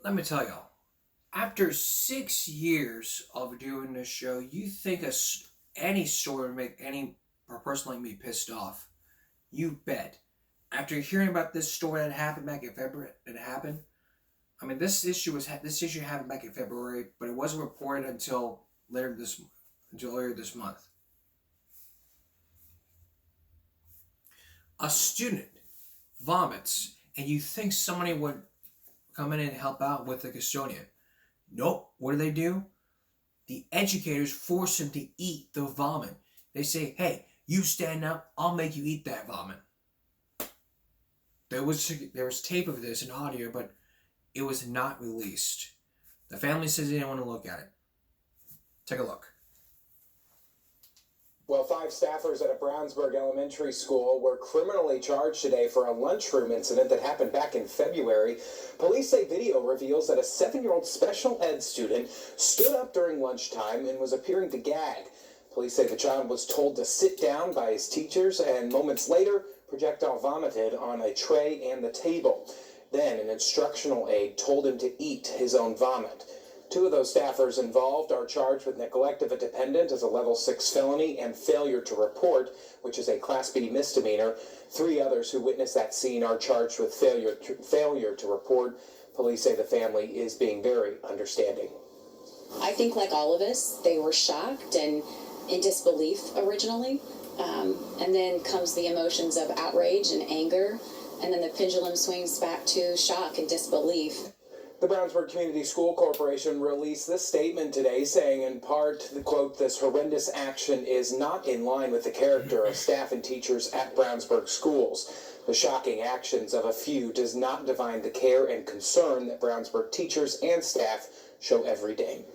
Let me tell y'all, after 6 years of doing this show, you think any story would make any person like me pissed off? You bet. After hearing about this story that happened back in February, I mean, this issue happened back in February, but it wasn't reported until earlier this month. A student vomits, and you think somebody would come in and help out with the custodian. Nope. What do? The educators force him to eat the vomit. They say, "Hey, you stand up. I'll make you eat that vomit." There was tape of this and audio, but it was not released. The family says they didn't want to look at it. Take a look. Well, 5 staffers at a Brownsburg elementary school were criminally charged today for a lunchroom incident that happened back in February. Police say video reveals that a 7-year-old special ed student stood up during lunchtime and was appearing to gag. Police say the child was told to sit down by his teachers, and moments later, projectile vomited on a tray and the table. Then an instructional aide told him to eat his own vomit. 2 of those staffers involved are charged with neglect of a dependent as a level 6 felony and failure to report, which is a Class B misdemeanor. 3 others who witnessed that scene are charged with failure to report. Police say the family is being very understanding. I think, like all of us, they were shocked and in disbelief originally. And then comes the emotions of outrage and anger. And then the pendulum swings back to shock and disbelief. The Brownsburg Community School Corporation released this statement today saying, in part, quote, "This horrendous action is not in line with the character of staff and teachers at Brownsburg schools. The shocking actions of a few does not define the care and concern that Brownsburg teachers and staff show every day."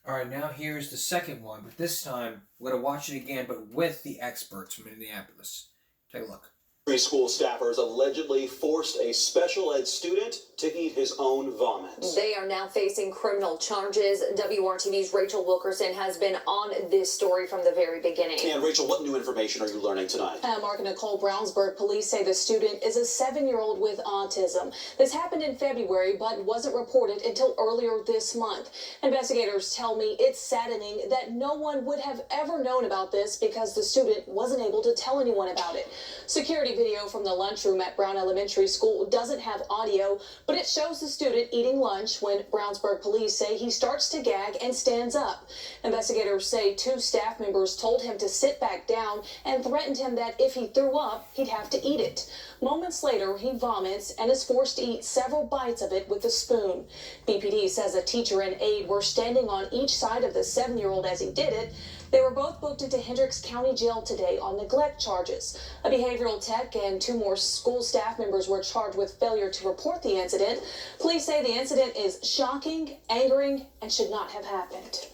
All right, now here's the second one, but this time we're going to watch it again, but with the experts from Indianapolis. Take a look. Preschool staffers allegedly forced a special ed student to eat his own vomit. They are now facing criminal charges. WRTV's Rachel Wilkerson has been on this story from the very beginning. And Rachel, what new information are you learning tonight? Mark and Nicole, Brownsburg police say the student is a 7-year-old with autism. This happened in February, but wasn't reported until earlier this month. Investigators tell me it's saddening that no one would have ever known about this because the student wasn't able to tell anyone about it. Security video from the lunchroom at Brown Elementary School doesn't have audio, but it shows the student eating lunch when Brownsburg police say he starts to gag and stands up. Investigators say 2 staff members told him to sit back down and threatened him that if he threw up, he'd have to eat it. Moments later, he vomits and is forced to eat several bites of it with a spoon. BPD says a teacher and aide were standing on each side of the 7-year-old as he did it. They were both booked into Hendricks County Jail today on neglect charges. A behavioral tech and 2 more school staff members were charged with failure to report the incident. Police say the incident is shocking, angering, and should not have happened.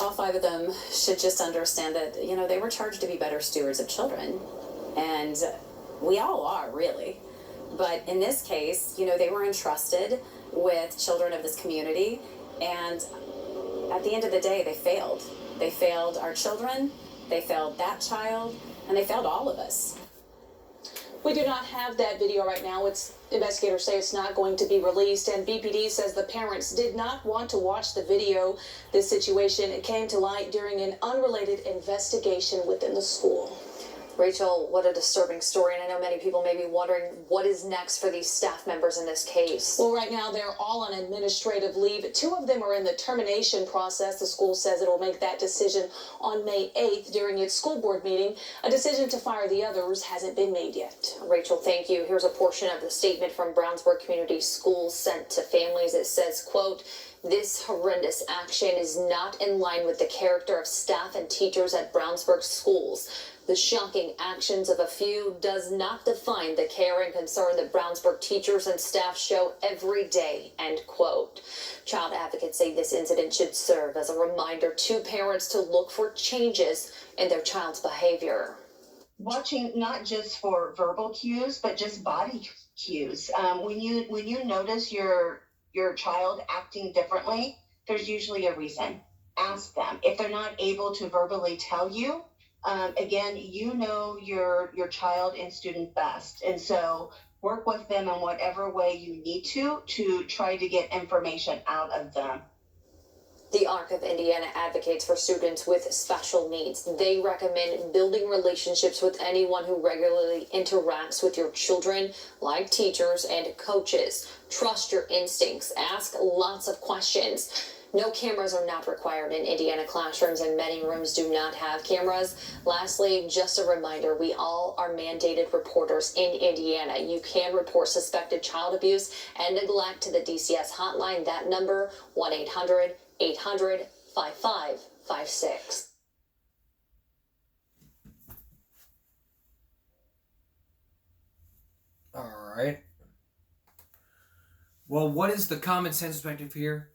All 5 of them should just understand that, they were charged to be better stewards of children. And we all are, really. But in this case, they were entrusted with children of this community. And at the end of the day, they failed. They failed our children, they failed that child, and they failed all of us. We do not have that video right now. Investigators say it's not going to be released, and BPD says the parents did not want to watch the video. This situation came to light during an unrelated investigation within the school. Rachel, what a disturbing story, and I know many people may be wondering what is next for these staff members in this case. Well, right now they're all on administrative leave. 2 of them are in the termination process. The school says it will make that decision on May 8th during its school board meeting. A decision to fire the others hasn't been made yet. Rachel, thank you. Here's a portion of the statement from Brownsburg Community Schools sent to families. It says, quote, "This horrendous action is not in line with the character of staff and teachers at Brownsburg schools. The shocking actions of a few does not define the care and concern that Brownsburg teachers and staff show every day," end quote. Child advocates say this incident should serve as a reminder to parents to look for changes in their child's behavior. Watching not just for verbal cues, but just body cues. When you notice your child acting differently, there's usually a reason. Ask them. If they're not able to verbally tell you, Again, you know your child and student best, and so work with them in whatever way you need to try to get information out of them. The ARC of Indiana advocates for students with special needs. They recommend building relationships with anyone who regularly interacts with your children, like teachers and coaches. Trust your instincts. Ask lots of questions. No cameras are not required in Indiana classrooms, and many rooms do not have cameras. Lastly, just a reminder, we all are mandated reporters in Indiana. You can report suspected child abuse and neglect to the DCS hotline. That number, 1-800-800-5556. All right. Well, what is the common sense perspective here?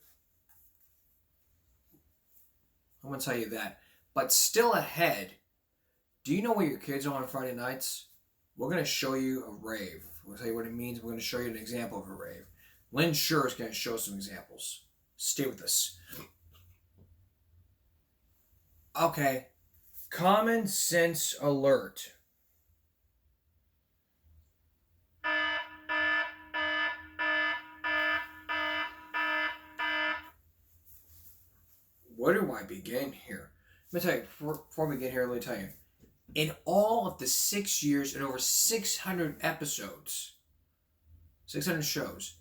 I'm going to tell you that. But still ahead, do you know where your kids are on Friday nights? We're going to show you a rave. We'll tell you what it means. We're going to show you an example of a rave. Lynn Sure is going to show some examples. Stay with us. Okay. Common sense alert. Where do I begin here? Let me tell you, before we get here, let me tell you. In all of the 6 years and over 600 episodes, 600 shows,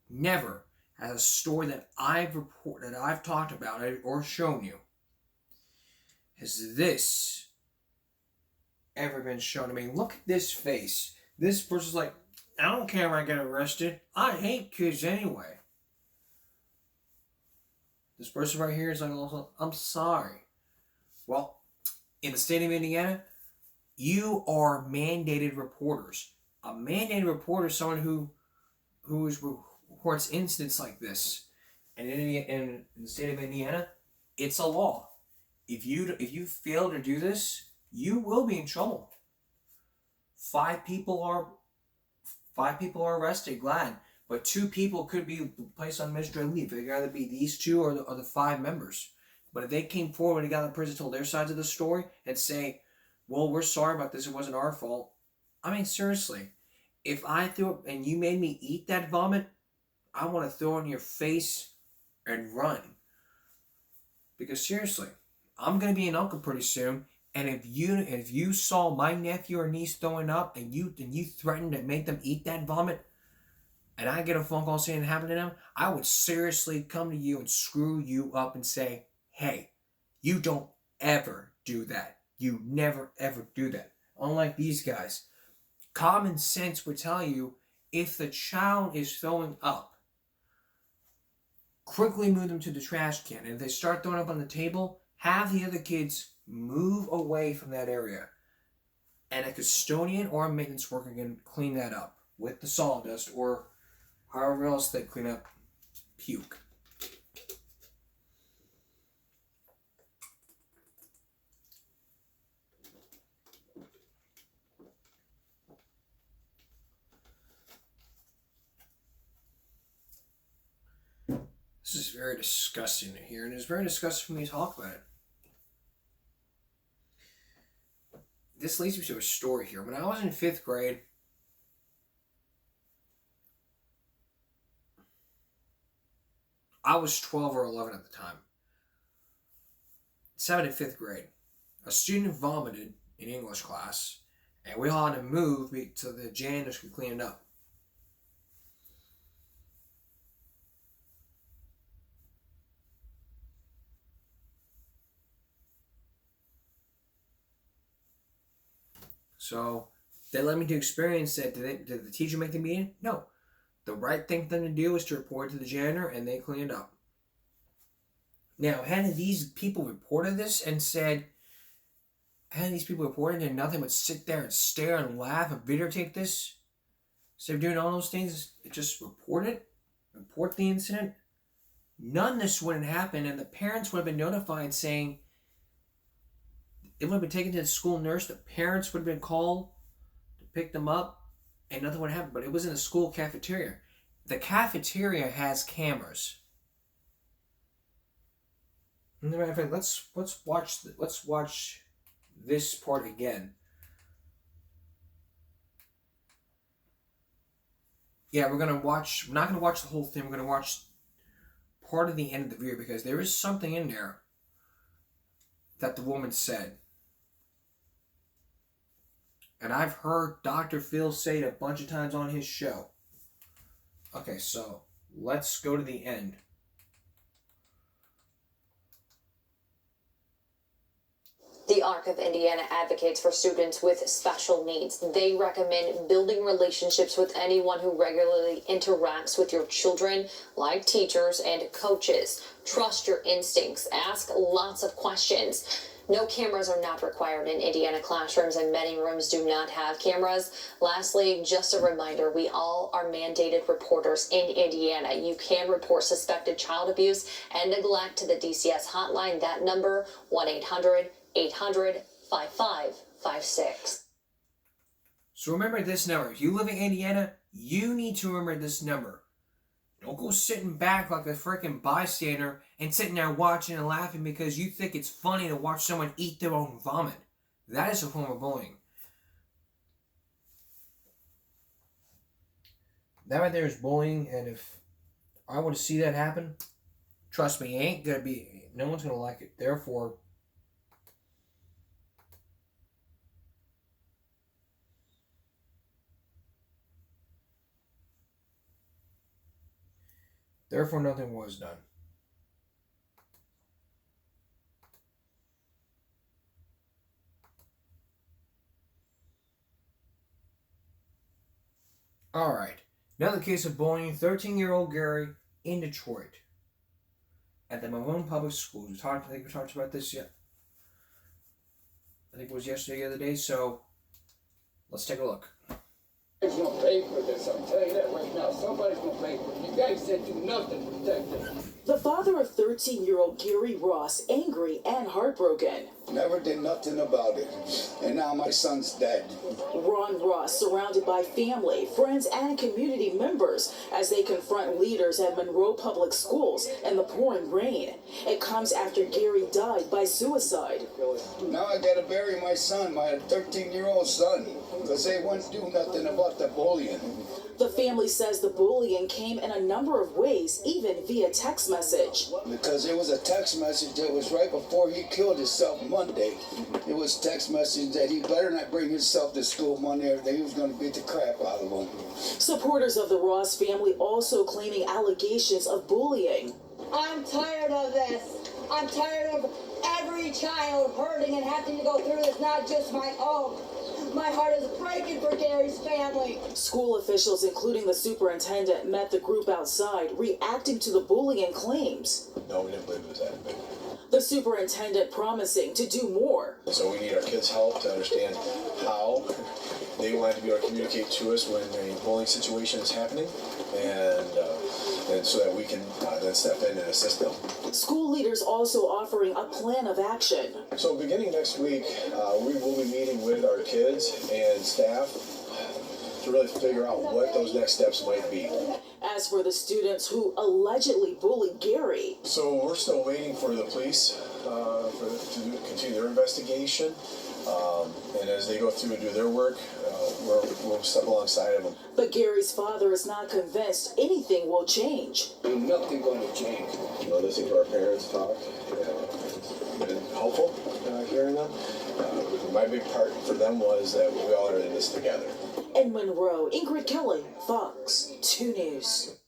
never has a story that I've talked about or shown you, has this ever been shown. I mean, look at this face. This person's like, I don't care if I get arrested. I hate kids anyway. This person right here is like, I'm sorry. Well, in the state of Indiana, you are mandated reporters. A mandated reporter is someone who reports incidents like this. And in the state of Indiana, it's a law. If you fail to do this, you will be in trouble. 5 people are arrested, glad. But 2 people could be placed on administrative leave. It could either be these 2 or the 5 members. But if they came forward and got out of prison, told their sides of the story, and say, well, we're sorry about this, it wasn't our fault. I mean, seriously. If I threw it and you made me eat that vomit, I want to throw it in your face and run. Because seriously, I'm going to be an uncle pretty soon. And if you saw my nephew or niece throwing up and you threatened to make them eat that vomit, and I get a phone call saying it happened to them, I would seriously come to you and screw you up and say, hey, you don't ever do that. You never ever do that. Unlike these guys. Common sense would tell you if the child is throwing up, quickly move them to the trash can. And if they start throwing up on the table, have the other kids move away from that area. And a custodian or a maintenance worker can clean that up with the sawdust or however else they clean up puke. This is very disgusting to hear, and it's very disgusting for me to talk about it. This leads me to a story here. When I was in 5th grade, I was 12 or 11 at the time. 7th and 5th grade. A student vomited in English class, and we all had to move so the janitors could clean it up. So they let me to experience that. Did the teacher make the meeting? No. The right thing for them to do is to report to the janitor, and they clean it up. Now, had these people reported this and said, had these people reported and nothing but sit there and stare and laugh and videotape this, instead of doing all those things, just report the incident, none of this wouldn't happen, and the parents would have been notified saying, it would have been taken to the school nurse, the parents would have been called to pick them up, and nothing would happen. But it was in the school cafeteria. The cafeteria has cameras. As a matter of fact, let's watch this part again. Yeah, we're not gonna watch the whole thing. We're gonna watch part of the end of the video because there is something in there that the woman said. And I've heard Dr. Phil say it a bunch of times on his show. Okay, so let's go to the end. The ARC of Indiana advocates for students with special needs. They recommend building relationships with anyone who regularly interacts with your children, like teachers and coaches. Trust your instincts. Ask lots of questions. No cameras are not required in Indiana classrooms, and many rooms do not have cameras. Lastly, just a reminder, we all are mandated reporters in Indiana. You can report suspected child abuse and neglect to the DCS hotline. That number, 1-800-800-5556. So remember this number. If you live in Indiana, you need to remember this number. Don't go sitting back like a freaking bystander and sitting there watching and laughing because you think it's funny to watch someone eat their own vomit. That is a form of bullying. That right there is bullying, and if I were to see that happen, trust me, no one's gonna like it. Therefore, nothing was done. Alright, another case of bullying, 13-year-old Gary in Detroit at the Malone Public Schools. I think we talked about this yet. I think it was yesterday or the other day, so let's take a look. Somebody's gonna pay for this, I'm telling you that right now. Somebody's gonna pay for it. You guys didn't do nothing to protect them. The father of 13-year-old Gary Ross, angry and heartbroken. Never did nothing about it. And now my son's dead. Ron Ross surrounded by family, friends, and community members as they confront leaders at Monroe Public Schools in the pouring rain. It comes after Gary died by suicide. Now I gotta bury my son, my 13-year-old son, because they wouldn't do nothing about the bullying. The family says the bullying came in a number of ways, even via text message. Because it was a text message that was right before he killed himself Monday. It was text message that he better not bring himself to school Monday or he was going to beat the crap out of him. Supporters of the Ross family also claiming allegations of bullying. I'm tired of this. I'm tired of every child hurting and having to go through this, not just my own. My heart is breaking for Gary's family. School officials, including the superintendent, met the group outside, reacting to the bullying claims. No, we didn't believe it was that big. The superintendent promising to do more. So we need our kids' help to understand how they want to be able to communicate to us when a bullying situation is happening, and so that we can then step in and assist them. School leaders also offering a plan of action. So beginning next week, we will be meeting with our kids and staff to really figure out what those next steps might be. As for the students who allegedly bullied Gary. So we're still waiting for the police to continue their investigation. And as they go through and do their work, we'll step alongside of them. But Gary's father is not convinced anything will change. Nothing going to change. Listening to our parents talk, it's been helpful hearing them. My big part for them was that we all are in this together. In Monroe, Ingrid Kelly, Fox 2 News.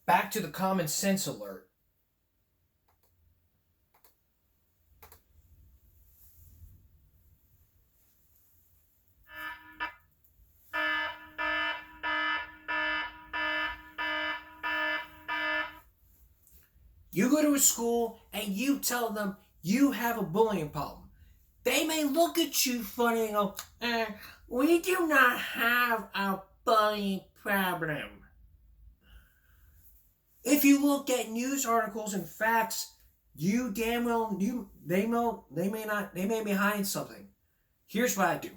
Back to the common sense alert. You go to a school and you tell them you have a bullying problem. They may look at you funny and go, we do not have a bullying problem. If you look at news articles and facts, they may be hiding something. Here's what I do.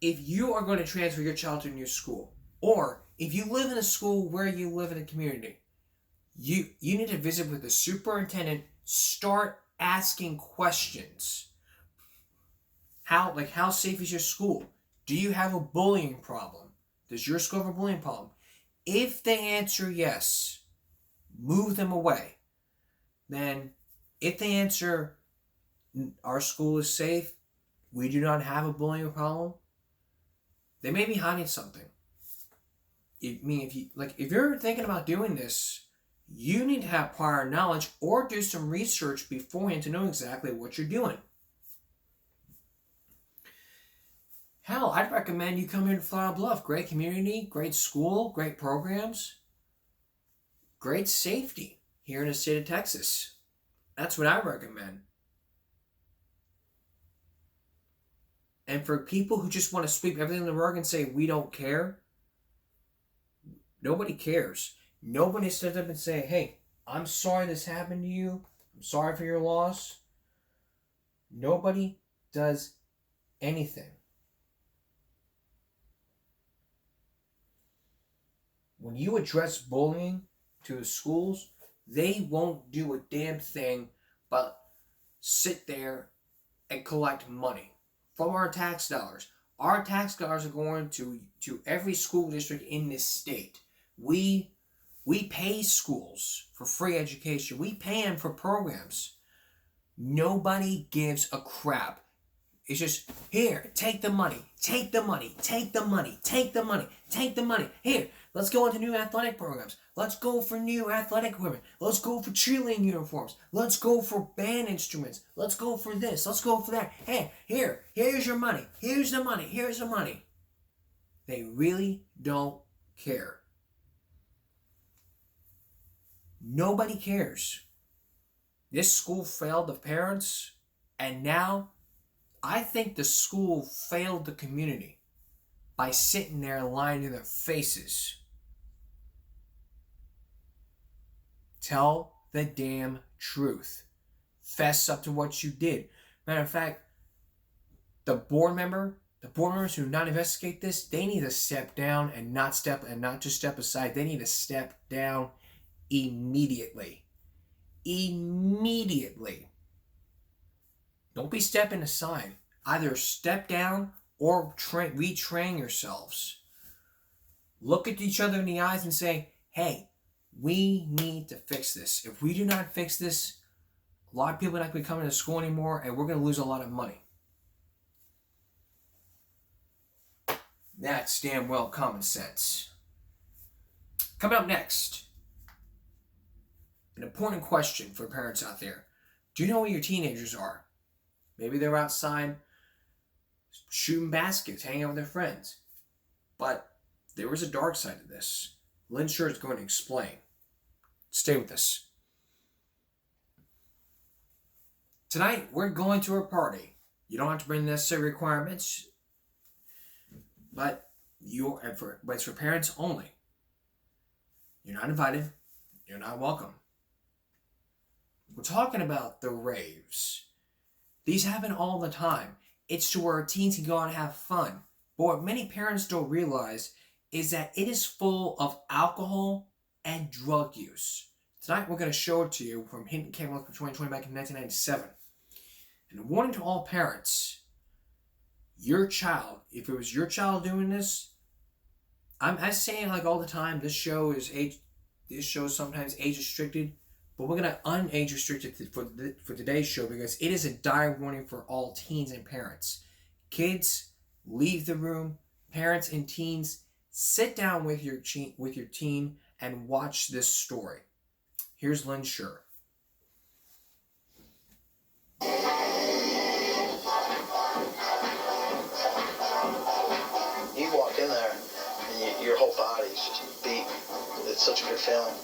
If you are going to transfer your child to a new school, or if you live in a school where you live in a community, you need to visit with the superintendent Start asking questions. How safe is your school? Do you have a bullying problem? Does your school have a bullying problem? If they answer yes, move them away. Then, if they answer our school is safe, we do not have a bullying problem, they may be hiding something. If you're thinking about doing this, you need to have prior knowledge or do some research beforehand to know exactly what you're doing. Hell, I'd recommend you come here to Flower Bluff. Great community, great school, great programs, great safety here in the state of Texas. That's what I recommend. And for people who just want to sweep everything under the rug and say, we don't care, nobody cares. Nobody steps up and say, hey, I'm sorry this happened to you. I'm sorry for your loss. Nobody does anything. When you address bullying to the schools, they won't do a damn thing but sit there and collect money from our tax dollars. Our tax dollars are going to every school district in this state. We pay schools for free education. We pay them for programs. Nobody gives a crap. It's just, here, take the money, take the money, take the money, take the money, take the money. Here, let's go into new athletic programs. Let's go for new athletic equipment. Let's go for cheerleading uniforms. Let's go for band instruments. Let's go for this. Let's go for that. Hey, here's your money. Here's the money. Here's the money. They really don't care. Nobody cares. This school failed the parents, and now I think the school failed the community by sitting there lying to their faces. Tell the damn truth. Fess up to what you did. Matter of fact, the board members who do not investigate this, they need to step down and not just step aside. They need to step down immediately. Immediately. Don't be stepping aside. Either step down or retrain yourselves. Look at each other in the eyes and say, hey, we need to fix this. If we do not fix this, a lot of people are not going to be coming to school anymore, and we're going to lose a lot of money. That's damn well common sense. Coming up next, an important question for parents out there. Do you know where your teenagers are? Maybe they're outside shooting baskets, hanging out with their friends. But there is a dark side to this. Lynn Sure is going to explain. Stay with us. Tonight, we're going to a party. You don't have to bring the necessary requirements, but it's for parents only. You're not invited. You're not welcome. We're talking about the raves. These happen all the time. It's to where teens can go out and have fun. But what many parents don't realize is that it is full of alcohol and drug use. Tonight we're going to show it to you from Hinton Cameron for 2020 back in 1997. And a warning to all parents, your child, if it was your child doing this, I'm saying like all the time, this show is sometimes age restricted. But we're going to unage restrict it for today's show because it is a dire warning for all teens and parents. Kids, leave the room. Parents and teens, sit down with your teen and watch this story. Here's Lynn Sure. You walk in there and your whole body's just beat. It's such a good feeling.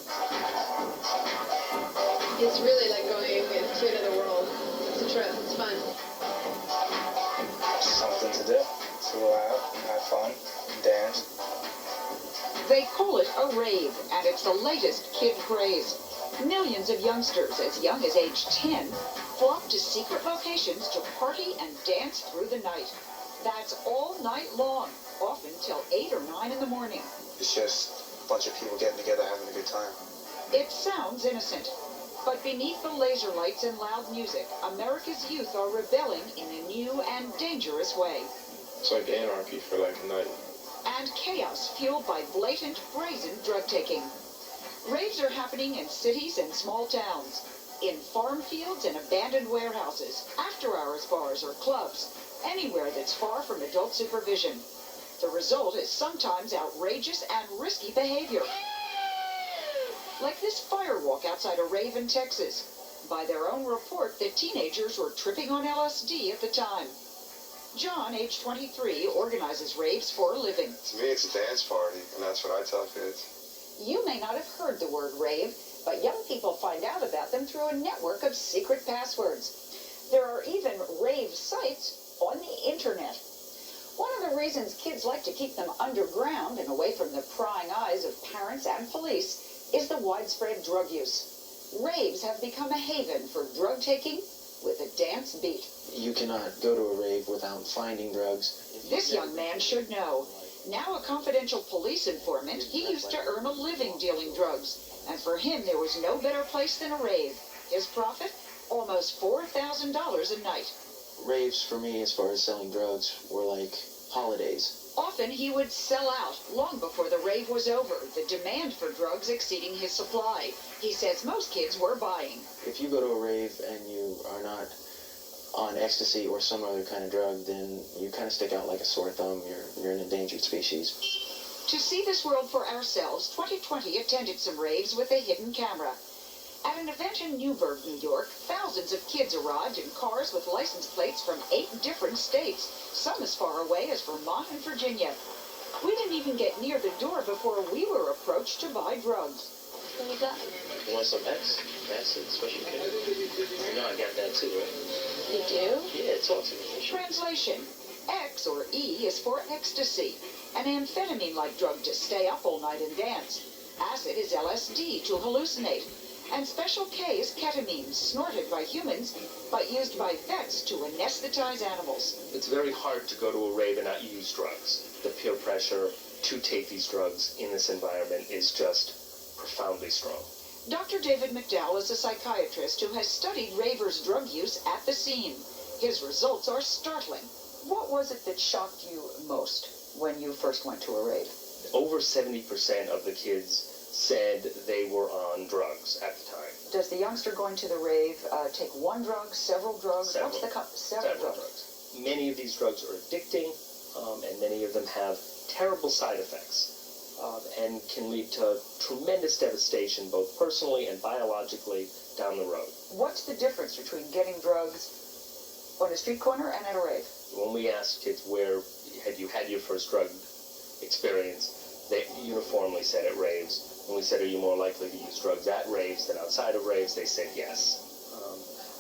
It's really like going to another world. It's a trip. It's fun. Something to do. To go out, have fun, dance. They call it a rave, and it's the latest kid craze. Millions of youngsters as young as age 10 flock to secret locations to party and dance through the night. That's all night long, often till 8 or 9 in the morning. It's just a bunch of people getting together having a good time. It sounds innocent, But beneath the laser lights and loud music, America's youth are rebelling in a new and dangerous way. It's like anarchy for like a night. And chaos fueled by blatant, brazen drug taking. Raves are happening in cities and small towns, in farm fields and abandoned warehouses, after-hours bars or clubs, anywhere that's far from adult supervision. The result is sometimes outrageous and risky behavior. Like this firewalk outside a rave in Texas. By their own report, the teenagers were tripping on LSD at the time. John, age 23, organizes raves for a living. To me, it's a dance party, and that's what I tell kids. You may not have heard the word rave, but young people find out about them through a network of secret passwords. There are even rave sites on the internet. One of the reasons kids like to keep them underground and away from the prying eyes of parents and police is the widespread drug use. Raves have become a haven for drug taking with a dance beat. You cannot go to a rave without finding drugs. This young man should know. Now a confidential police informant, he used to earn a living dealing drugs. And for him, there was no better place than a rave. His profit? Almost $4,000 a night. Raves, for me, as far as selling drugs, were like holidays. Often he would sell out long before the rave was over, the demand for drugs exceeding his supply. He says most kids were buying. If you go to a rave and you are not on ecstasy or some other kind of drug, then you kind of stick out like a sore thumb. You're an endangered species. To see this world for ourselves, 2020 attended some raves with a hidden camera. At an event in Newburgh, New York, thousands of kids arrived in cars with license plates from 8 different states, some as far away as Vermont and Virginia. We didn't even get near the door before we were approached to buy drugs. What you got? You want some X? Acid, special K? You know I got that too, right? You do? Yeah, talk to me. Translation. X, or E, is for ecstasy, an amphetamine-like drug to stay up all night and dance. Acid is LSD, to hallucinate. And special K is ketamine, snorted by humans, but used by vets to anesthetize animals. It's very hard to go to a rave and not use drugs. The peer pressure to take these drugs in this environment is just profoundly strong. Dr. David McDowell is a psychiatrist who has studied ravers' drug use at the scene. His results are startling. What was it that shocked you most when you first went to a rave? Over 70% of the kids said they were on drugs at the time. Does the youngster going to the rave take one drug, several drugs? Several. What's the Several drugs. Many of these drugs are addicting, and many of them have terrible side effects, and can lead to tremendous devastation, both personally and biologically, down the road. What's the difference between getting drugs on a street corner and at a rave? When we asked kids where had you had your first drug experience, they uniformly said at raves. When we said, are you more likely to use drugs at raves than outside of raves, they said yes.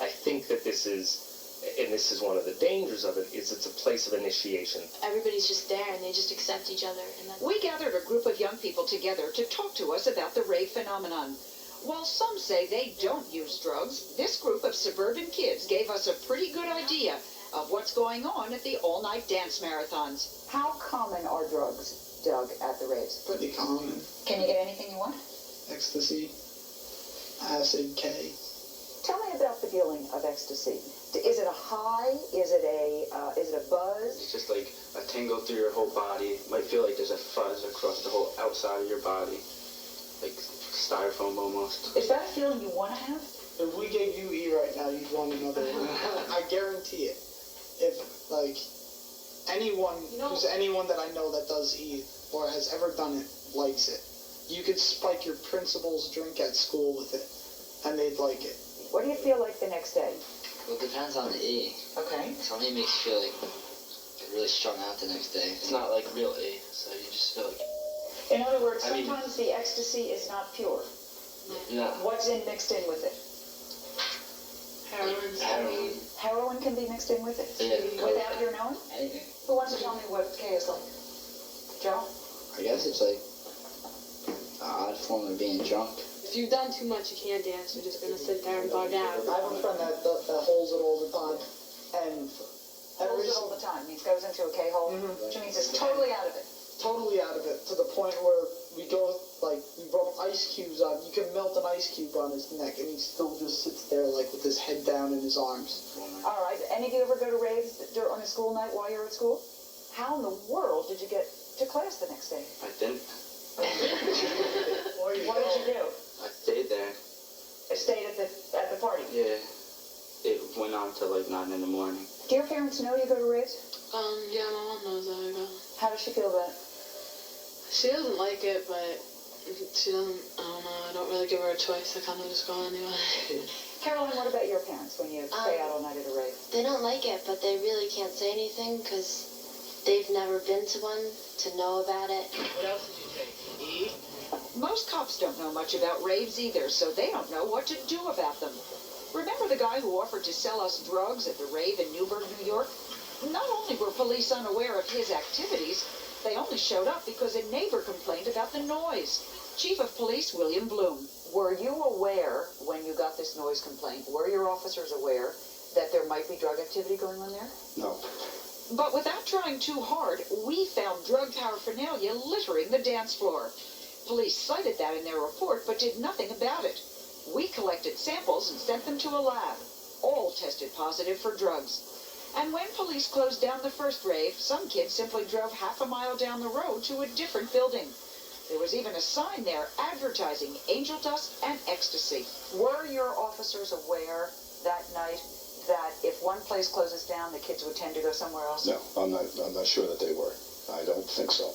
I think that this is, and this is one of the dangers of it, is it's a place of initiation. Everybody's just there and they just accept each other. And then We gathered a group of young people together to talk to us about the rave phenomenon. While some say they don't use drugs, this group of suburban kids gave us a pretty good idea of what's going on at the all-night dance marathons. How common are drugs, Doug, at the raves? Pretty common. Can you get anything you want? Ecstasy, acid, K. Tell me about the feeling of ecstasy. Is it a high? Is it a buzz? It's just like a tingle through your whole body. You might feel like there's a fuzz across the whole outside of your body, like styrofoam almost. Is that a feeling you want to have? If we gave you E right now, you'd want another one. I guarantee it. If, like, anyone that I know that does E or has ever done it likes it. You could spike your principal's drink at school with it, and they'd like it. What do you feel like the next day? Well, it depends on the E. Okay. Some E makes you feel like really strung out the next day. It's not like real E, so you just feel like... In other words, sometimes the ecstasy is not pure. No. What's mixed in with it? Heroin. Heroin can be mixed in with it? Yeah. Without your knowing? Anything. Who wants to tell me what K is like? Joe? I guess it's like an odd form of being drunk. if you've done too much, you can't dance. You're just gonna sit there and bug out. I have a friend that holds it all the time, and holds it all the time. Means goes into a K-hole, which means it's totally out of it. totally out of it, to the point where we go, like, we rub ice cubes on, you can melt an ice cube on his neck, and he still just sits there, like, with his head down in his arms. All right, any of you ever go to Raves on a school night while you're at school? How in the world did you get to class the next day? I didn't. What did you do? I stayed there. Stayed at the party? Yeah. It went on till like 9 in the morning. Do your parents know you go to Raves? Yeah, my mom knows that I go. How does she feel about it? She doesn't like it, but she doesn't, I don't know, I don't really give her a choice. I kind of just go anyway. Caroline, what about your parents when you stay out all night at a rave? They don't like it, but they really can't say anything because they've never been to one to know about it. What else did you take? E? Most cops don't know much about raves either, so they don't know what to do about them. Remember the guy who offered to sell us drugs at the rave in Newburgh, New York? Not only were police unaware of his activities, they only showed up because a neighbor complained about the noise. Chief of Police William Bloom. Were you aware when you got this noise complaint, were your officers aware that there might be drug activity going on there? No. But without trying too hard, we found drug paraphernalia littering the dance floor. Police cited that in their report, but did nothing about it. We collected samples and sent them to a lab. All tested positive for drugs. And when police closed down the first rave, some kids simply drove half a mile down the road to a different building. There was even a sign there advertising angel dust and ecstasy. Were your officers aware that night that if one place closes down, the kids would tend to go somewhere else? No, I'm not sure that they were. I don't think so.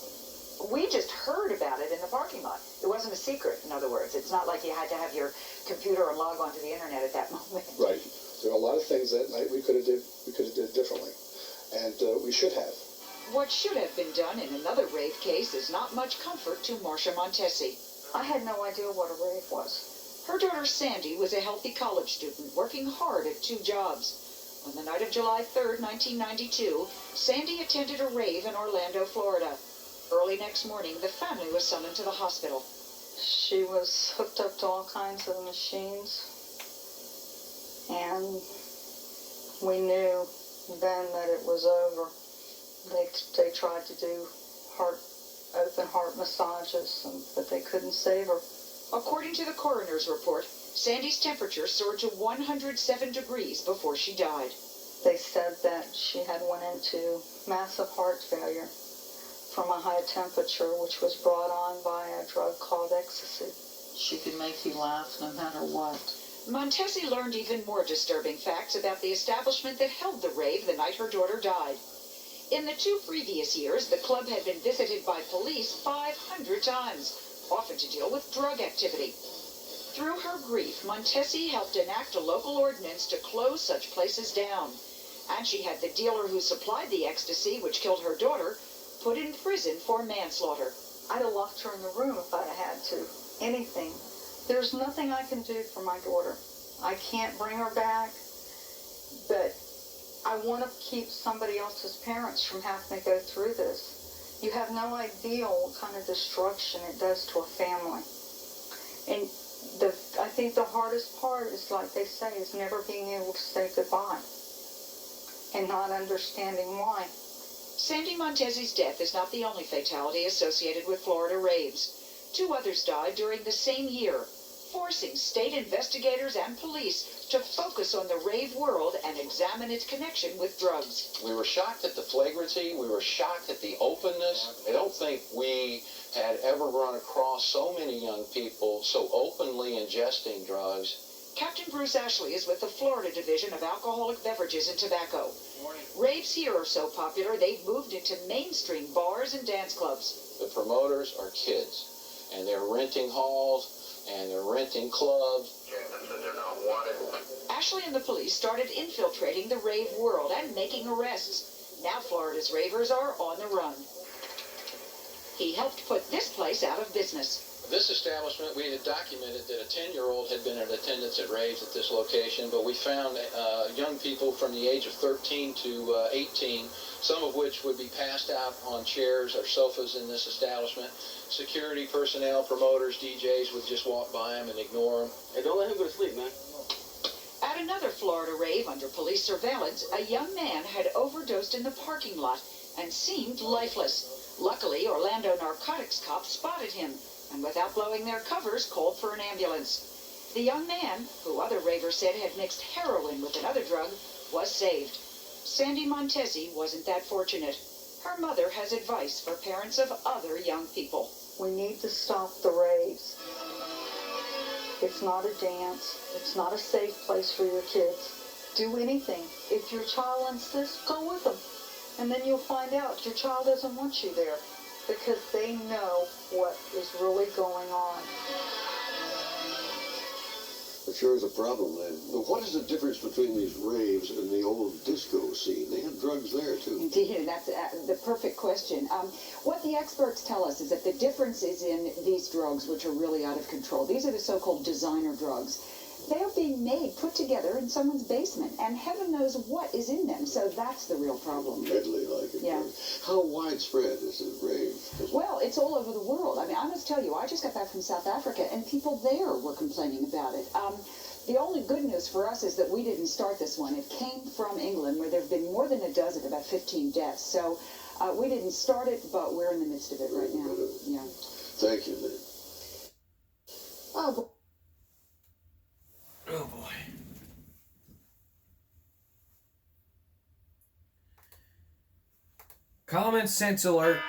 We just heard about it in the parking lot. It wasn't a secret, in other words. It's not like you had to have your computer and log onto the internet at that moment. Right. There are a lot of things that night we could have did differently, and we should have. What should have been done in another rave case is not much comfort to Marcia Montesi. I had no idea what a rave was. Her daughter Sandy was a healthy college student working hard at 2 jobs. On the night of July 3rd, 1992, Sandy attended a rave in Orlando, Florida. Early next morning, the family was summoned to the hospital. She was hooked up to all kinds of machines, and we knew then that it was over. They tried to do open heart massages, but they couldn't save her. According to the coroner's report, Sandy's temperature soared to 107 degrees before she died. They said that she had went into massive heart failure from a high temperature, which was brought on by a drug called ecstasy. She could make you laugh no matter what. Montesi learned even more disturbing facts about the establishment that held the rave the night her daughter died. In the 2 previous years, the club had been visited by police 500 times, often to deal with drug activity. Through her grief, Montesi helped enact a local ordinance to close such places down. And she had the dealer who supplied the ecstasy, which killed her daughter, put in prison for manslaughter. I'd have locked her in the room if I'd have had to. Anything. There's nothing I can do for my daughter. I can't bring her back, but I want to keep somebody else's parents from having to go through this. You have no idea what kind of destruction it does to a family. And I think the hardest part is, like they say, is never being able to say goodbye and not understanding why. Sandy Montesi's death is not the only fatality associated with Florida raves. 2 others died during the same year, forcing state investigators and police to focus on the rave world and examine its connection with drugs. We were shocked at the flagrancy. We were shocked at the openness. I don't think we had ever run across so many young people so openly ingesting drugs. Captain Bruce Ashley is with the Florida Division of Alcoholic Beverages and Tobacco. Raves here are so popular, they've moved into mainstream bars and dance clubs. The promoters are kids, and they're renting halls, and they're renting clubs. Ashley and the police started infiltrating the rave world and making arrests. Now Florida's ravers are on the run. He helped put this place out of business. This establishment, we had documented that a 10-year-old had been in attendance at raves at this location, but we found young people from the age of 13 to 18, some of which would be passed out on chairs or sofas in this establishment. Security personnel, promoters, DJs would just walk by them and ignore them. Hey, don't let him go to sleep, man. At another Florida rave under police surveillance, a young man had overdosed in the parking lot and seemed lifeless. Luckily, Orlando narcotics cops spotted him and without blowing their covers, called for an ambulance. The young man, who other ravers said had mixed heroin with another drug, was saved. Sandy Montesi wasn't that fortunate. Her mother has advice for parents of other young people. We need to stop the raves. It's not a dance. It's not a safe place for your kids. Do anything. If your child wants this, go with them. And then you'll find out your child doesn't want you there because they know what is really going on. It sure is a problem, then. What is the difference between these raves and the old disco scene? They had drugs there, too. Indeed, that's the perfect question. What the experts tell us is that the difference is in these drugs, which are really out of control. These are the so-called designer drugs. They are being made, put together in someone's basement, and heaven knows what is in them. So that's the real problem. Deadly, like it. Yeah. How widespread is this rave? Well, it's all over the world. I mean, I must tell you, I just got back from South Africa, and people there were complaining about it. The only good news for us is that we didn't start this one. It came from England, where there have been more than a dozen, about 15 deaths. So we didn't start it, but we're in the midst of it right now. Yeah. Thank you, Lynn. Oh, boy. Oh boy. Common sense alert.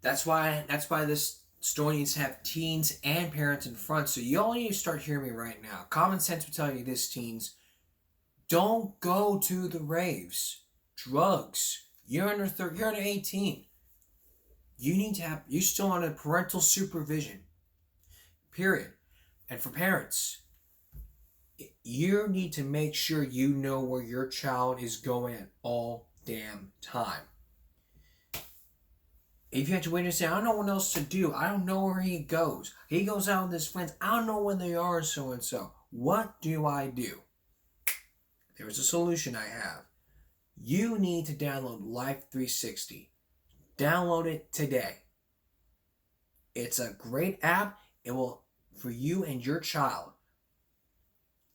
That's why this story needs to have teens and parents in front. So you all need to start hearing me right now. Common sense will tell you this, teens. Don't go to the raves. Drugs. You're under 18. You're still under parental supervision. Period. And for parents, you need to make sure you know where your child is going at all damn time. If you have to wait and say, I don't know what else to do. I don't know where he goes. He goes out with his friends. I don't know when they are, so and so. What do I do? There's a solution I have. You need to download Life 360. Download it today. It's a great app. It will, for you and your child,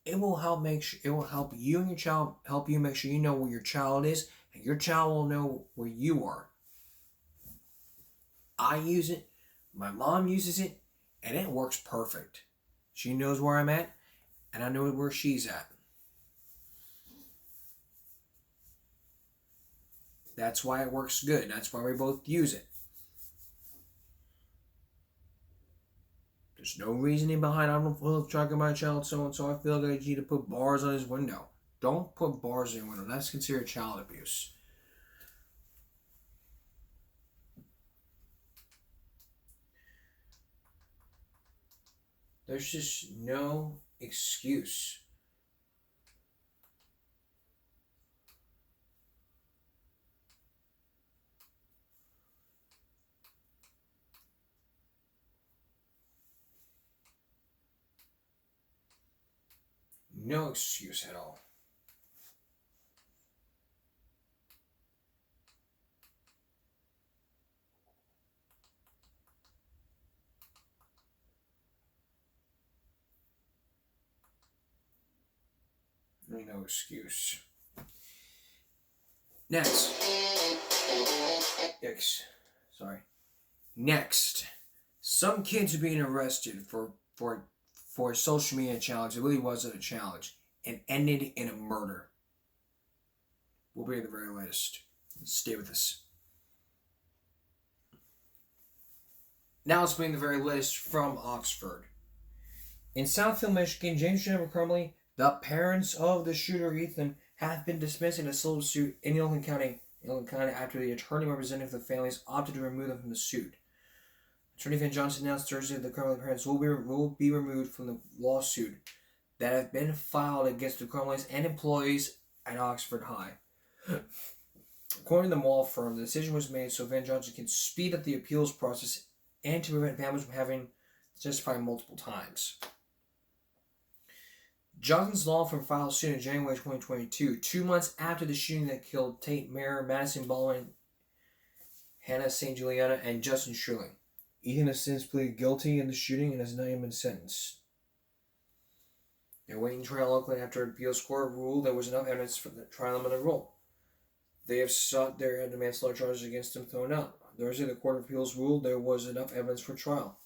it will help you and your child, help you make sure you know where your child is, and your child will know where you are. I use it, my mom uses it, and it works perfect. She knows where I'm at, and I know where she's at. That's why it works good. That's why we both use it. There's no reasoning behind, I don't feel like talking my child so-and-so. I feel like I need to put bars on his window. Don't put bars in your window. That's considered child abuse. There's just no excuse. No excuse at all. No excuse. Next. Next. Some kids are being arrested for a social media challenge. It really wasn't a challenge. And ended in a murder. We'll be at the very latest. Stay with us. Now let's bring the very latest from Oxford. In Southfield, Michigan, James Jennifer Crumley, the parents of the shooter Ethan, have been dismissed in a civil suit in Youngstown County after the attorney representative of the families opted to remove them from the suit. Attorney Van Johnson announced Thursday that the Crumley parents will be removed from the lawsuit that have been filed against the Crumleys and employees at Oxford High. According to the law firm, the decision was made so Van Johnson can speed up the appeals process and to prevent families from having to testify multiple times. Johnson's law firm filed suit in January 2022, 2 months after the shooting that killed Tate Mayor, Madison Baldwin, Hannah St. Juliana, and Justin Sherling. Ethan has since pleaded guilty in the shooting and has not even been sentenced. They're waiting trial locally after appeals court ruled there was enough evidence for the trial limit rule. They have sought their manslaughter charges against them thrown out. Thursday, the Court of Appeals ruled there was enough evidence for trial.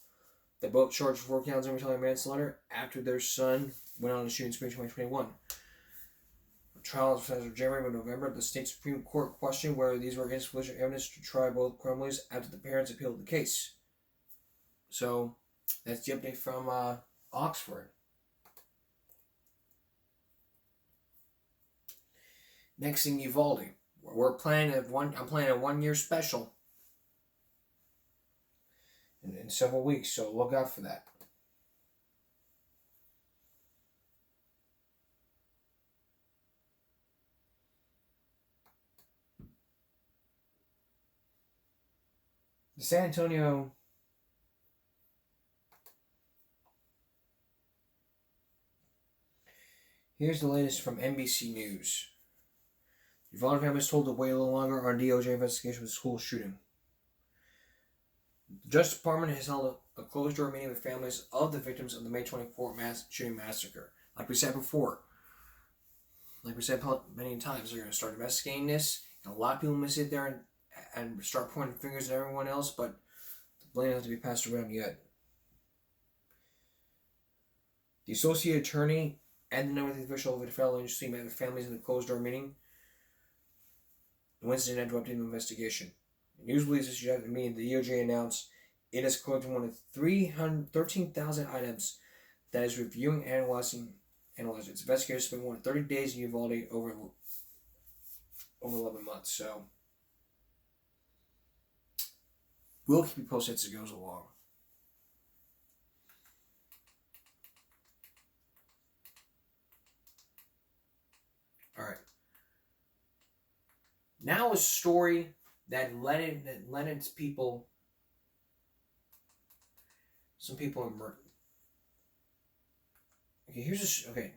They both charged 4 counts of retaliatory manslaughter after their son went on a shooting spree in 2021. The trial was scheduled for January and November. The state Supreme Court questioned whether these were insufficient evidence to try both criminals after the parents appealed the case. So, that's the update from Oxford. Next thing, Uvalde. I'm planning a 1-year special in several weeks, so look out for that. The San Antonio Here's the latest from NBC News. Uvalde family is told to wait a little longer on DOJ investigation of the school shooting. The Justice Department has held a closed-door meeting with families of the victims of the May 24th shooting massacre. Like we said before, like we said many times, they're going to start investigating this. And a lot of people may sit there and start pointing fingers at everyone else, but the blame doesn't have to be passed around yet. The Associate Attorney and the number official of the federal agency met with families in the closed-door meeting Wednesday interrupting the investigation. News release issued after the meeting, the DOJ announced it has collected one of 13,000 items that is reviewing and analyzing. Its investigators spent more than 30 days in Uvalde over 11 months. So we'll keep you posted as it goes along. All right. Now a story that led people, some people in murder. Okay,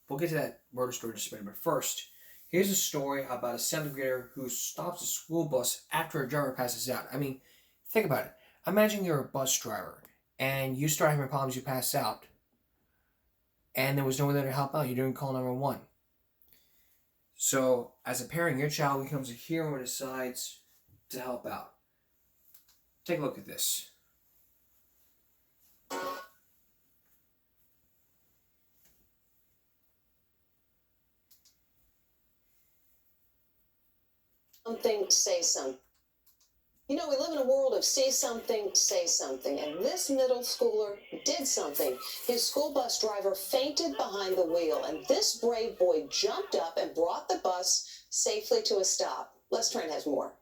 we'll get to that murder story in just a minute. But first, here's a story about a 7th grader who stops a school bus after a driver passes out. I mean, think about it. Imagine you're a bus driver and you start having problems, you pass out, and there was no one there to help out. You didn't call 911. So, as a parent, your child becomes a hero and decides to help out. Take a look at this. Something, say something. You know, we live in a world of say something, and this middle schooler did something. His school bus driver fainted behind the wheel, and this brave boy jumped up and brought the bus safely to a stop. Les Trent has more.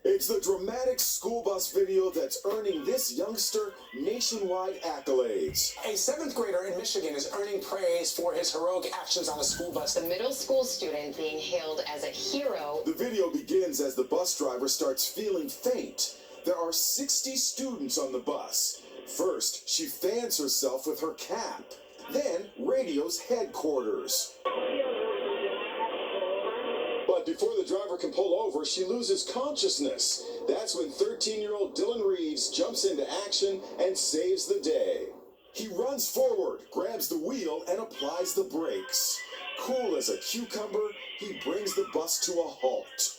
It's the dramatic school bus video that's earning this youngster nationwide accolades. A 7th grader in Michigan is earning praise for his heroic actions on a school bus. The middle school student being hailed as a hero. The video begins as the bus driver starts feeling faint. There are 60 students on the bus. First, she fans herself with her cap. Then, radios headquarters. But before the driver can pull over, she loses consciousness. That's when 13-year-old Dylan Reeves jumps into action and saves the day. He runs forward, grabs the wheel, and applies the brakes. Cool as a cucumber, he brings the bus to a halt.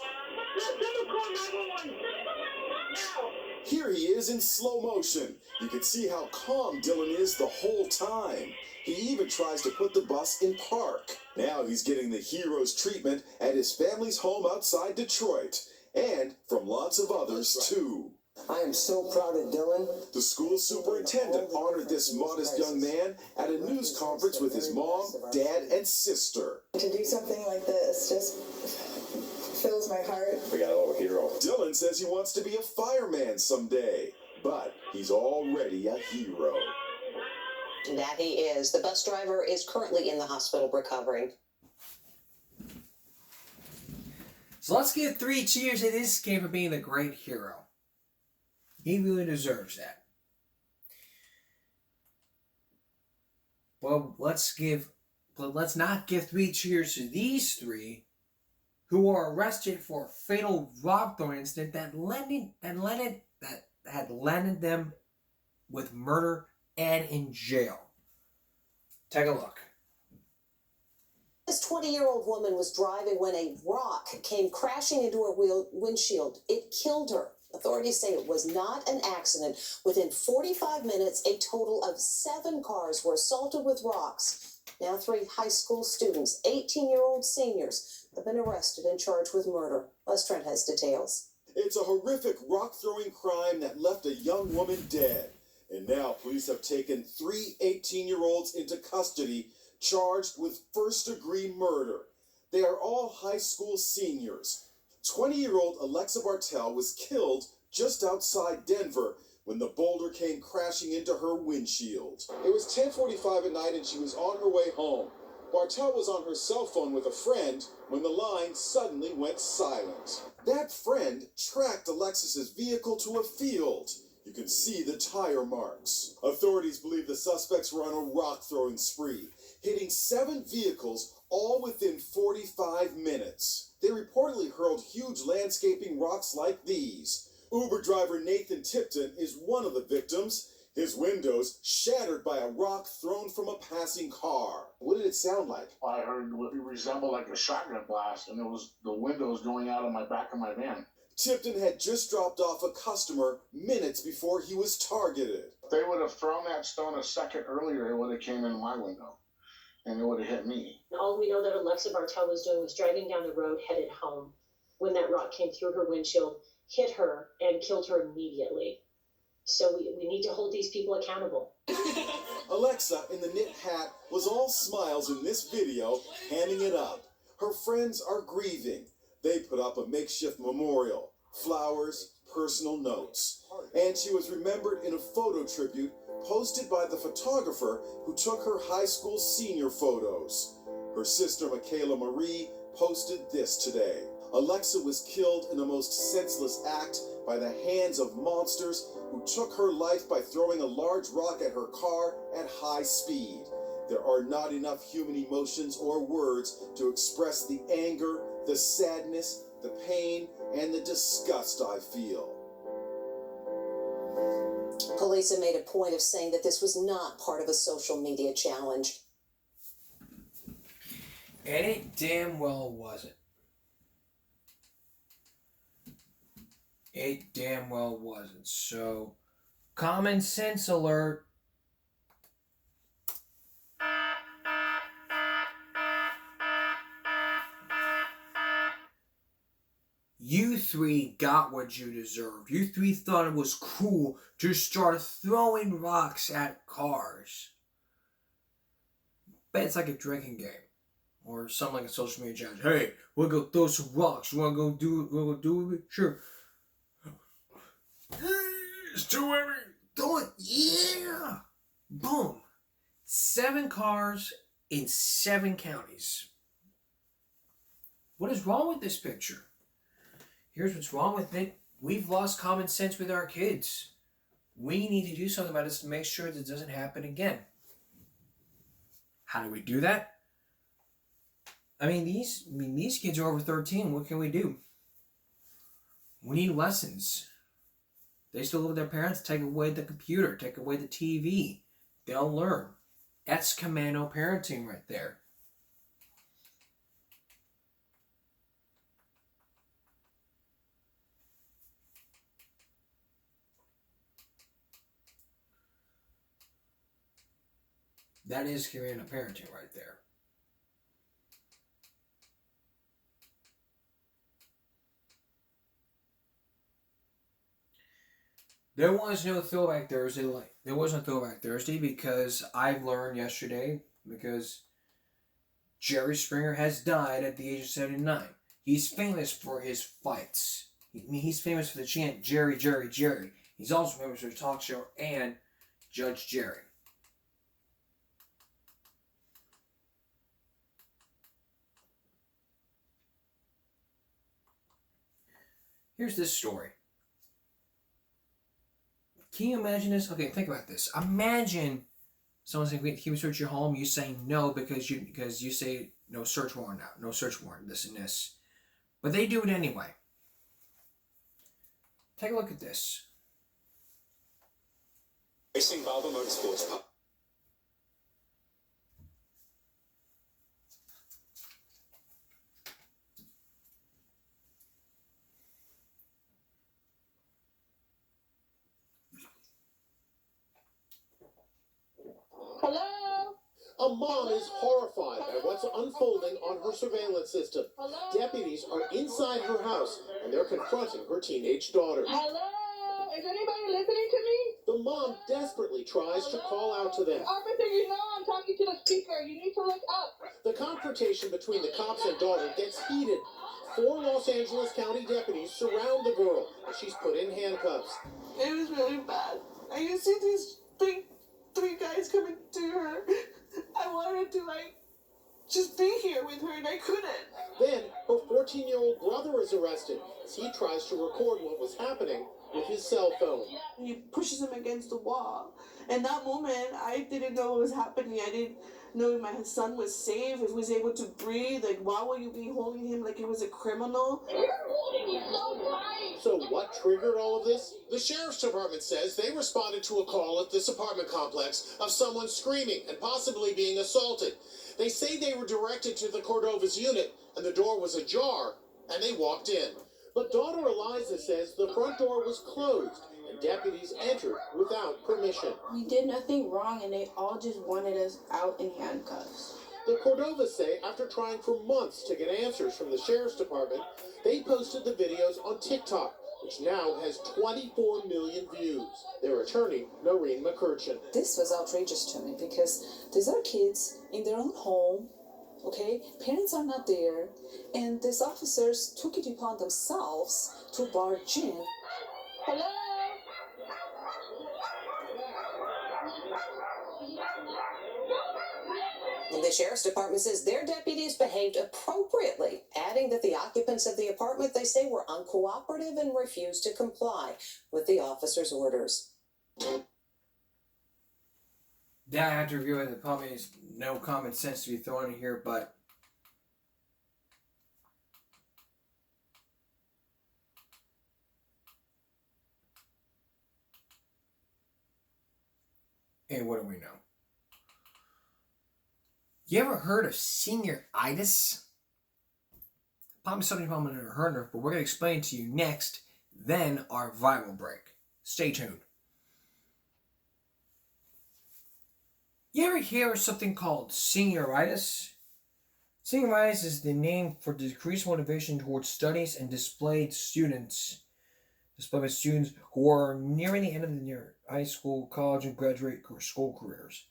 Here he is in slow motion. You can see how calm Dylan is the whole time. He even tries to put the bus in park. Now he's getting the hero's treatment at his family's home outside Detroit, and from lots of others too. I am so proud of Dylan. The school superintendent honored this modest young man at a news conference with his mom, dad, and sister. To do something like this just fills my heart. We got a little hero. Dylan says he wants to be a fireman someday, but he's already a hero. That he is. The bus driver is currently in the hospital recovering. So let's give 3 cheers to this kid for being a great hero. He really deserves that. Well, let's not give 3 cheers to these 3 who were arrested for a fatal rock throwing incident that had landed them with murder and in jail. Take a look. This 20-year-old woman was driving when a rock came crashing into her windshield. It killed her. Authorities say it was not an accident. Within 45 minutes, a total of 7 cars were assaulted with rocks. Now 3 high school students, 18-year-old seniors, have been arrested and charged with murder. Les Trent has details. It's a horrific rock-throwing crime that left a young woman dead. And now police have taken 3 18-year-olds into custody, charged with first-degree murder. They are all high school seniors. 20-year-old Alexa Bartell was killed just outside Denver when the boulder came crashing into her windshield. It was 10:45 at night and she was on her way home. Bartell was on her cell phone with a friend when the line suddenly went silent. That friend tracked Alexis's vehicle to a field. You can see the tire marks. Authorities believe the suspects were on a rock-throwing spree, hitting 7 vehicles all within 45 minutes. They reportedly hurled huge landscaping rocks like these. Uber driver Nathan Tipton is one of the victims. His windows shattered by a rock thrown from a passing car. What did it sound like? I heard what resembled like a shotgun blast, and it was the windows going out of my back of my van. Tipton had just dropped off a customer minutes before he was targeted. If they would have thrown that stone a second earlier, it would have came in my window, and it would have hit me. All we know that Alexa Bartell was doing was driving down the road headed home when that rock came through her windshield, hit her, and killed her immediately. So we need to hold these people accountable. Alexa, in the knit hat, was all smiles in this video, handing it up. Her friends are grieving. They put up a makeshift memorial, flowers, personal notes. And she was remembered in a photo tribute posted by the photographer who took her high school senior photos. Her sister, Michaela Marie, posted this today. Alexa was killed in a most senseless act by the hands of monsters who took her life by throwing a large rock at her car at high speed. There are not enough human emotions or words to express the anger, the sadness, the pain, and the disgust I feel. Police have made a point of saying that this was not part of a social media challenge. And it damn well wasn't. It damn well wasn't. So, common sense alert. You 3 got what you deserved. You 3 thought it was cool to start throwing rocks at cars. Bet it's like a drinking game. Or something like a social media challenge. Hey, we'll go throw some rocks. You wanna go do it? We'll go do it? Sure. It's too heavy. Do it. Yeah. Boom. 7 cars in 7 counties. What is wrong with this picture? Here's what's wrong with it. We've lost common sense with our kids. We need to do something about this to make sure that it doesn't happen again. How do we do that? These kids are over 13. What can we do? We need lessons. They still live with their parents. Take away the computer. Take away the TV. They'll learn. That's commando parenting right there. That is commando parenting right there. There was no Throwback Thursday. There was no Throwback Thursday because I've learned yesterday, because Jerry Springer has died at the age of 79. He's famous for his fights. He's famous for the chant, Jerry, Jerry, Jerry. He's also famous for the talk show and Judge Jerry. Here's this story. Can you imagine this? Okay, think about this. Imagine someone saying, "Can we search your home?" You say no because you say no search warrant out, no search warrant, this and this. But they do it anyway. Take a look at this. Racing Barber Motorsports. Hello? A mom is horrified by what's unfolding on her surveillance system. Deputies are inside her house, and they're confronting her teenage daughter. Hello? Is anybody listening to me? The mom desperately tries to call out to them. Officer, you know I'm talking to the speaker. You need to look up. The confrontation between the cops and daughter gets heated. 4 Los Angeles County deputies surround the girl as she's put in handcuffs. It was really bad. I could see these big 3 guys coming to her. I wanted to, just be here with her, and I couldn't. Then, her 14-year-old brother is arrested as he tries to record what was happening with his cell phone. He pushes him against the wall. In that moment, I didn't know what was happening. I didn't know if my son was safe, if he was able to breathe. Why would you be holding him like he was a criminal? You're holding me so tight. So what triggered all of this? The sheriff's department says they responded to a call at this apartment complex of someone screaming and possibly being assaulted. They say they were directed to the Cordova's unit, and the door was ajar, and they walked in. But daughter Eliza says the front door was closed, and deputies entered without permission. We did nothing wrong, and they all just wanted us out in handcuffs. The Cordovas say after trying for months to get answers from the sheriff's department, they posted the videos on TikTok, which now has 24 million views. Their attorney, Noreen McCurchin. This was outrageous to me because these are kids in their own home, okay? Parents are not there, and these officers took it upon themselves to barge in. Hello? The sheriff's department says their deputies behaved appropriately, adding that the occupants of the apartment, they say, were uncooperative and refused to comply with the officer's orders. That I have to review it. There probably is no common sense to be thrown in here, but hey, what do we know? You ever heard of senioritis? Probably something you probably never heard of, but we're going to explain to you next, then our viral break. Stay tuned. You ever hear of something called senioritis? Senioritis is the name for decreased motivation towards studies and displaced students who are nearing the end of their high school, college, and graduate school careers,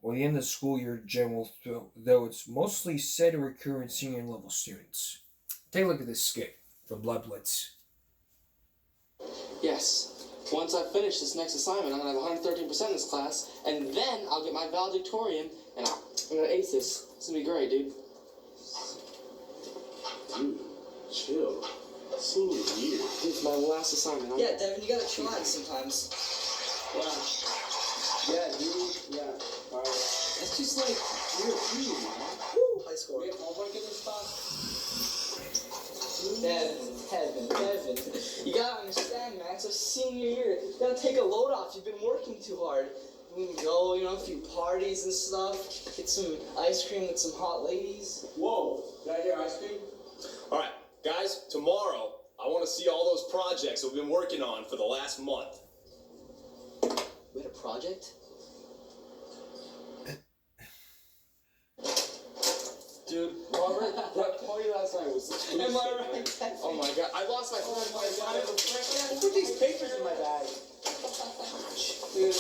or the end of the school year in general, though it's mostly said to occur in senior level students. Take a look at this skit from Blood Blitz. Yes. Once I finish this next assignment, I'm going to have 113% in this class, and then I'll get my valedictorian, and I'm going to ace this. It's going to be great, dude. Dude, chill. Senior year. It's my last assignment. Yeah, Devin, you gotta chill out sometimes. Yeah. Yeah, dude. Yeah. Alright. That's just like year 3, man. Woo! High score. We have homework in this class? Devin. You gotta understand, man. It's our senior year. You gotta take a load off. You've been working too hard. We can go, a few parties and stuff. Get some ice cream with some hot ladies. Whoa! Did I hear ice cream? Alright, guys, tomorrow I want to see all those projects that we've been working on for the last month. We had a project? Dude, Robert, that party last night was stupid. Am I right? Oh my god, I lost my phone. I put these papers in my bag. Dude,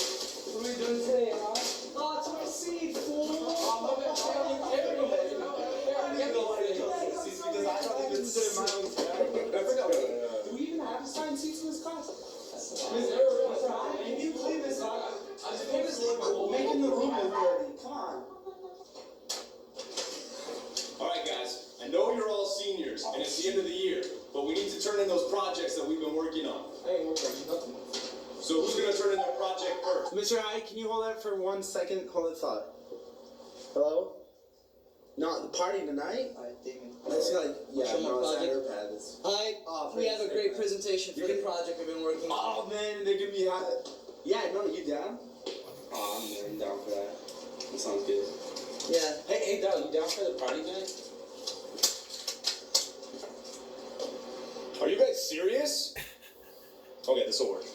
what are we doing today, huh? Oh, it's my seat, fool! Because I don't even sit in my own Do we even have assigned seats in this class? Can you believe this? Making the room look dirty. Come on. Alright, guys, I know you're all seniors, and it's the end of the year, but we need to turn in those projects that we've been working on. I ain't working on nothing. So who's going to turn in their project first? Mr. I, can you hold that for 1 second? Hold that thought. Hello? Not the party tonight? It's like, Show my project. Hi, Oh, we have a great presentation for the project we've been working on. Oh man, they're gonna be hot. Yeah, no, you down? Oh, I'm down for that. That sounds good. Yeah. Hey, Dal, you down for the party tonight? Are you guys serious? Okay, this will work.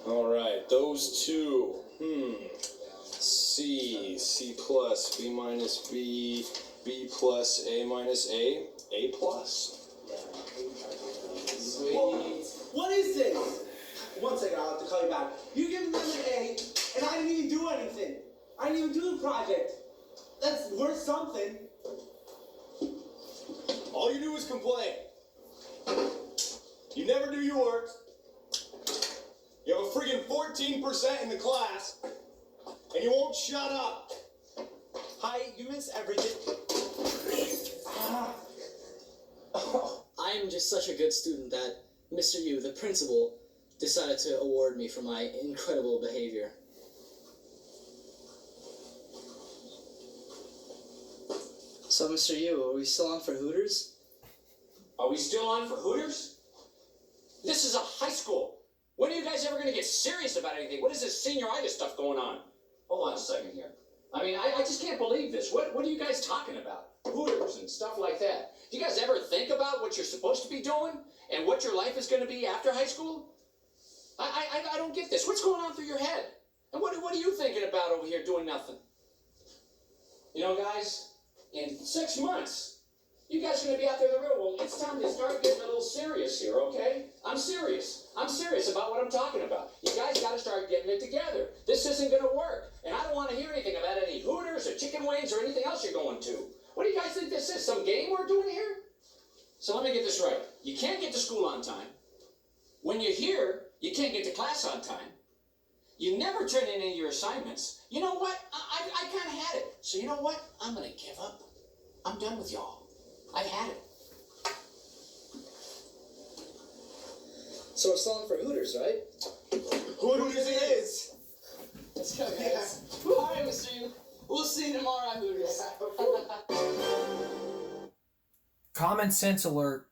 Alright, those two. C, C plus, B minus B, B plus, A minus A, A plus. What is this? 1 second, I'll have to call you back. You giving them an A, and I didn't even do anything. I didn't even do the project. That's worth something. All you do is complain. You never do your work. You have a freaking 14% in the class, and you won't shut up. Hi, you miss everything. I am just such a good student that Mr. Yu, the principal, decided to award me for my incredible behavior. So, Mr. Yu, are we still on for Hooters? Are we still on for Hooters? This is a high school. When are you guys ever going to get serious about anything? What is this senioritis stuff going on? Hold on a second here. I mean, I just can't believe this. What are you guys talking about? Hooters and stuff like that. Do you guys ever think about what you're supposed to be doing and what your life is going to be after high school? I don't get this. What's going on through your head? And what are you thinking about over here doing nothing? You know, guys, in 6 months, you guys are going to be out there in the real world. It's time to start getting a little serious here, okay? I'm serious. I'm serious about what I'm talking about. You guys got to start getting it together. This isn't going to work. And I don't want to hear anything about any Hooters or chicken wings or anything else you're going to. What do you guys think this is? Some game we're doing here? So let me get this right. You can't get to school on time. When you're here, you can't get to class on time. You never turn in any of your assignments. You know what? I kind of had it. So you know what? I'm going to give up. I'm done with y'all. I've had it. So we're still on for Hooters, right? Hooters it is. Let's go, guys. All right, Mr. Yu. We'll see you tomorrow at Hooters. Common sense alert.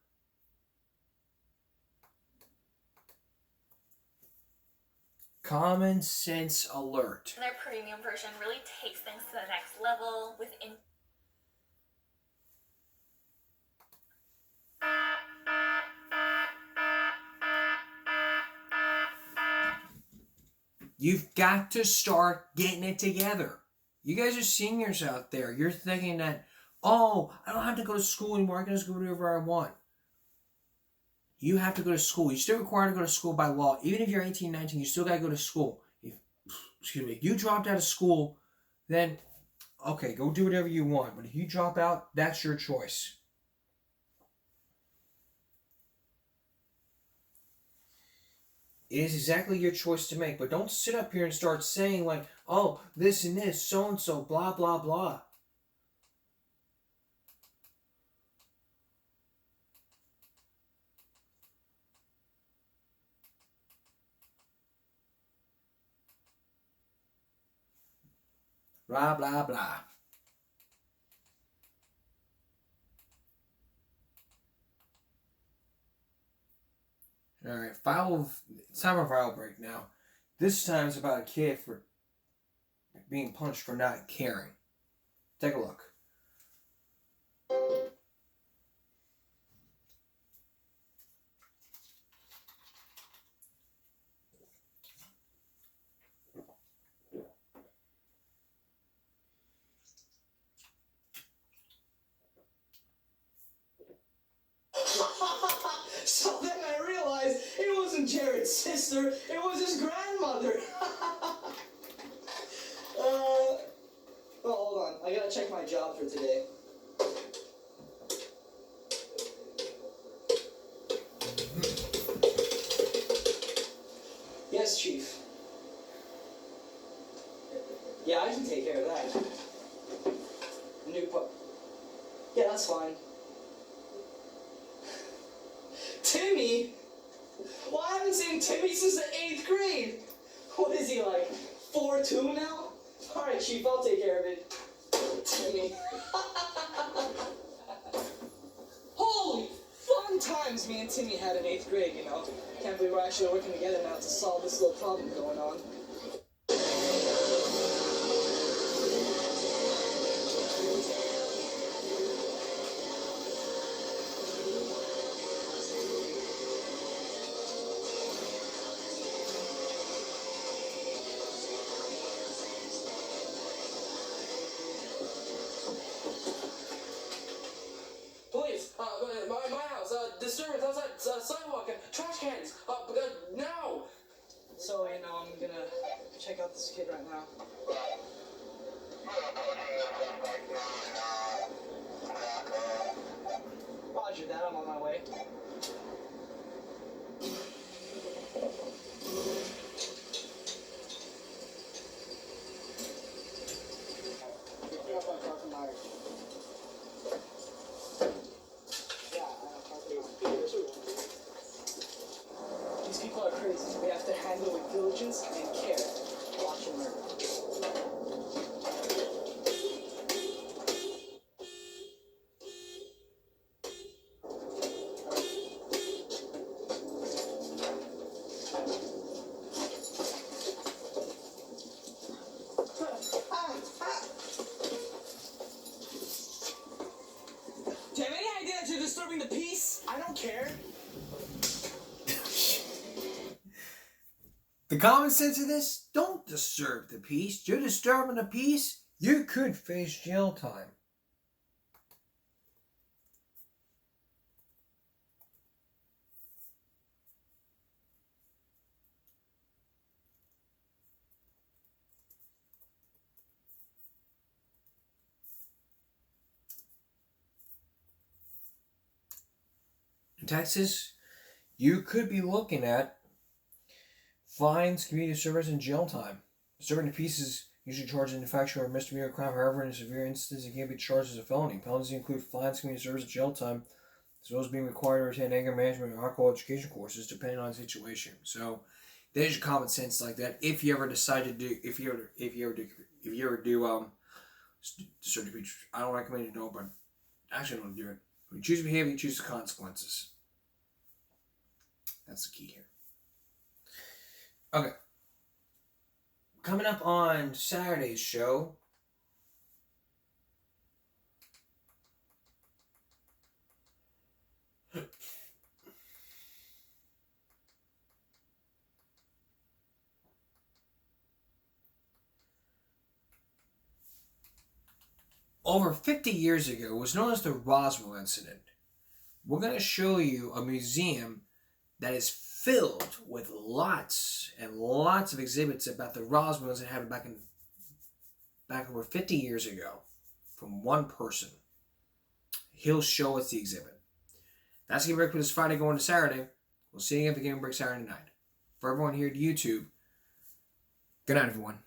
Common sense alert. Their premium version really takes things to the next level with You've got to start getting it together. You guys are seniors out there. You're thinking that, oh, I don't have to go to school anymore. I can just go wherever I want. You have to go to school. You're still required to go to school by law. Even if you're 18, 19, you still got to go to school. If you dropped out of school, then, okay, go do whatever you want. But if you drop out, that's your choice. It is exactly your choice to make. But don't sit up here and start saying like, oh, this and this, so-and-so, blah, blah, blah. Blah, blah, blah. Alright, it's time for a file break now. This time it's about a kid for being punched for not caring. Take a look. So then I realized it wasn't Jared's sister, it was his grandmother. Oh, hold on. I gotta check my job for today. Yes, Chief. Yeah, I can take care of that. New pup. Yeah, that's fine. Timmy? Well, I haven't seen Timmy since the 8th grade. What is he, like, 4'2" now? Alright, Chief, I'll take care of it. Timmy. Holy fun times me and Timmy had in 8th grade, you know. Can't believe we're actually working together now to solve this little problem going on. disturbance outside sidewalk and trash cans. Now. So, you know, I'm gonna check out this kid right now. Roger that, I'm on my way. These people are crazy. We have to handle with diligence and care. Watch them murder. Do you have any idea that you're disturbing the peace? I don't care. The common sense of this, don't disturb the peace. You're disturbing the peace, you could face jail time. In Texas, you could be looking at fines, community service, and jail time. Disturbing the peace is usually charged as an infraction or a misdemeanor crime. However, in a severe instance, it can be charged as a felony. Penalties include fines, community service, and jail time, as well as being required to attend anger management or alcohol education courses, depending on the situation. So, there's your common sense like that. If you ever decide to do, if you ever do disturb the peace, I don't recommend you do it, but actually don't do it. When you choose behavior, you choose the consequences. That's the key here. Okay. Coming up on Saturday's show, over 50 years ago, was known as the Roswell incident. We're going to show you a museum that is filled with lots and lots of exhibits about the Roswell incident that happened back over 50 years ago from one person. He'll show us the exhibit. That's Game Break for this Friday going to Saturday. We'll see you at the Game Break Saturday night. For everyone here at YouTube, good night, everyone.